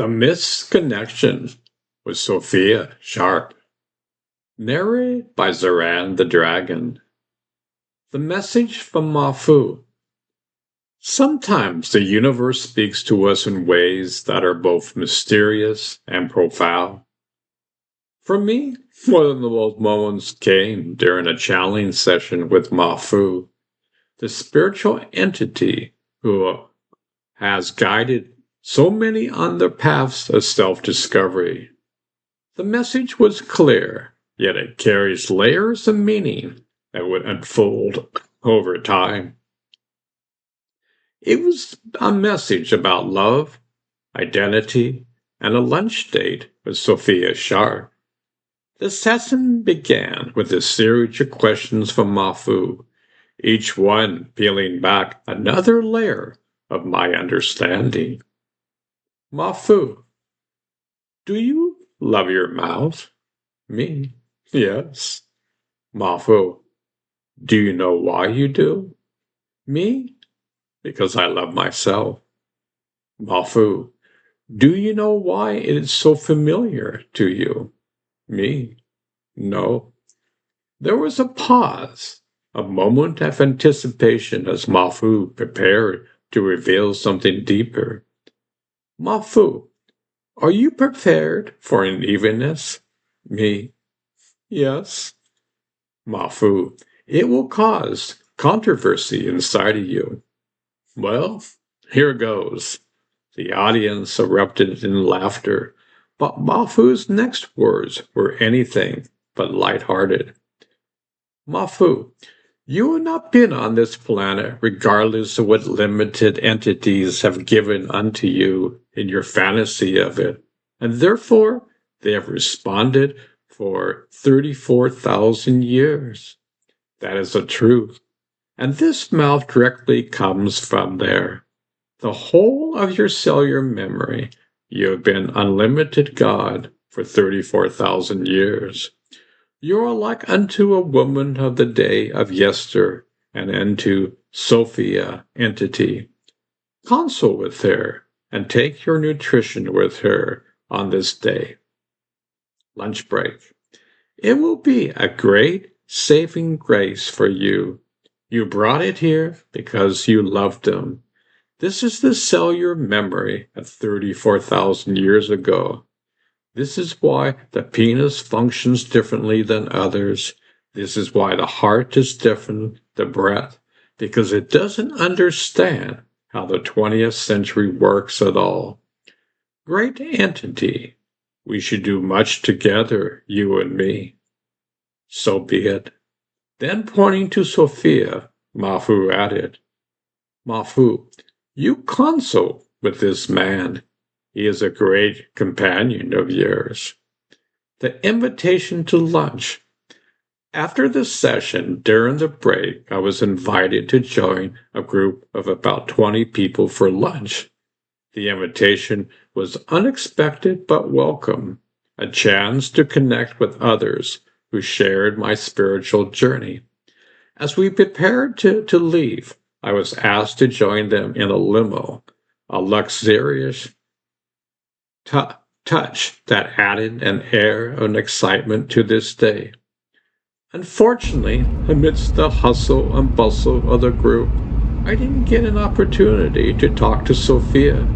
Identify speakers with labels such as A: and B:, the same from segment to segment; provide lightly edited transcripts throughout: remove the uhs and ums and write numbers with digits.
A: The Misconnection with Sophia Sharpe. Narrated by Zoran the Dragon. The Message from Mafu. Sometimes the universe speaks to us in ways that are both mysterious and profound. For me, one of the most moments came during a channeling session with Mafu, the spiritual entity who has guided so many on their paths of self-discovery. The message was clear, yet it carries layers of meaning that would unfold over time. It was a message about love, identity, and a lunch date with Sophia Sharpe. The session began with a series of questions from Mafu, each one peeling back another layer of my understanding. Mafu, do you love your mouth? Me? Yes. Mafu, do you know why you do? Me? Because I love myself. Mafu, do you know why it is so familiar to you? Me? No. There was a pause, a moment of anticipation as Mafu prepared to reveal something deeper. Mafu, are you prepared for an evenness? Me? Yes. Mafu, it will cause controversy inside of you. Well, here goes. The audience erupted in laughter, but Mafu's next words were anything but light-hearted. Mafu, you have not been on this planet regardless of what limited entities have given unto you in your fantasy of it, and therefore they have responded for 34,000 years. That is the truth. And this mouth directly comes from there. The whole of your cellular memory, you have been unlimited God for 34,000 years. You are like unto a woman of the day of yester, and unto Sophia entity. Console with her, and take your nutrition with her on this day. Lunch break. It will be a great saving grace for you. You brought it here because you loved him. This is the cellular memory of 34,000 years ago. This is why the penis functions differently than others. This is why the heart is different, the breath, because it doesn't understand how the 20th century works at all. Great entity, we should do much together, you and me. So be it. Then pointing to Sophia, Mafu added, Mafu, you console with this man. He is a great companion of yours. The invitation to lunch. After the session, during the break, I was invited to join a group of about 20 people for lunch. The invitation was unexpected but welcome, a chance to connect with others who shared my spiritual journey. As we prepared to leave, I was asked to join them in a limo, a luxurious touch that added an air of excitement to this day. Unfortunately, amidst the hustle and bustle of the group, I didn't get an opportunity to talk to Sophia.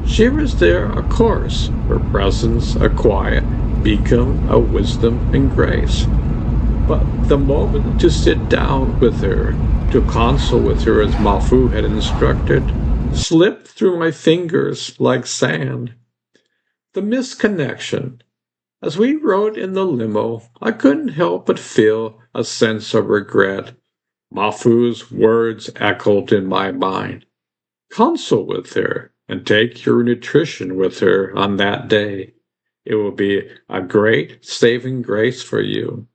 A: She was there, of course, her presence a quiet beacon of wisdom and grace. But the moment to sit down with her, to console with her as Mafu had instructed, slipped through my fingers like sand. The misconnection. As we rode in the limo, I couldn't help but feel a sense of regret. Mafu's words echoed in my mind. Console with her and take your nutrition with her on that day. It will be a great saving grace for you.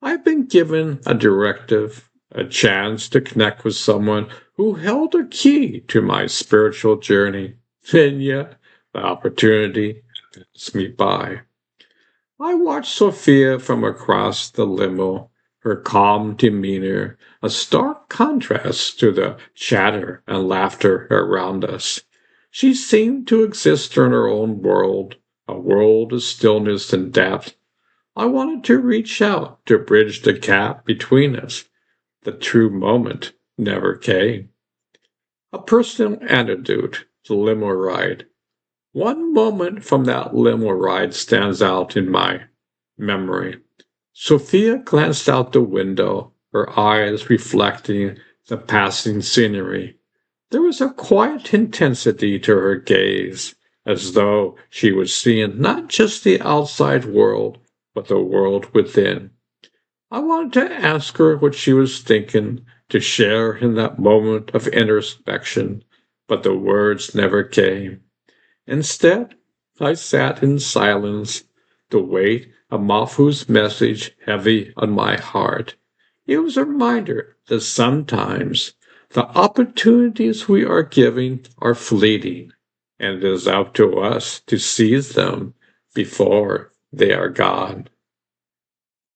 A: I've been given a directive, a chance to connect with someone who held a key to my spiritual journey, and yet the opportunity passed me by. I watched Sophia from across the limo, her calm demeanor a stark contrast to the chatter and laughter around us. She seemed to exist in her own world, a world of stillness and depth. I wanted to reach out to bridge the gap between us. The true moment never came. A personal anecdote, the limo ride. One moment from that limo ride stands out in my memory. Sophia glanced out the window, her eyes reflecting the passing scenery. There was a quiet intensity to her gaze, as though she was seeing not just the outside world, but the world within. I wanted to ask her what she was thinking, to share in that moment of introspection, but the words never came. Instead, I sat in silence, the weight of Mafu's message heavy on my heart. It was a reminder that sometimes the opportunities we are giving are fleeting, and it is up to us to seize them before they are gone.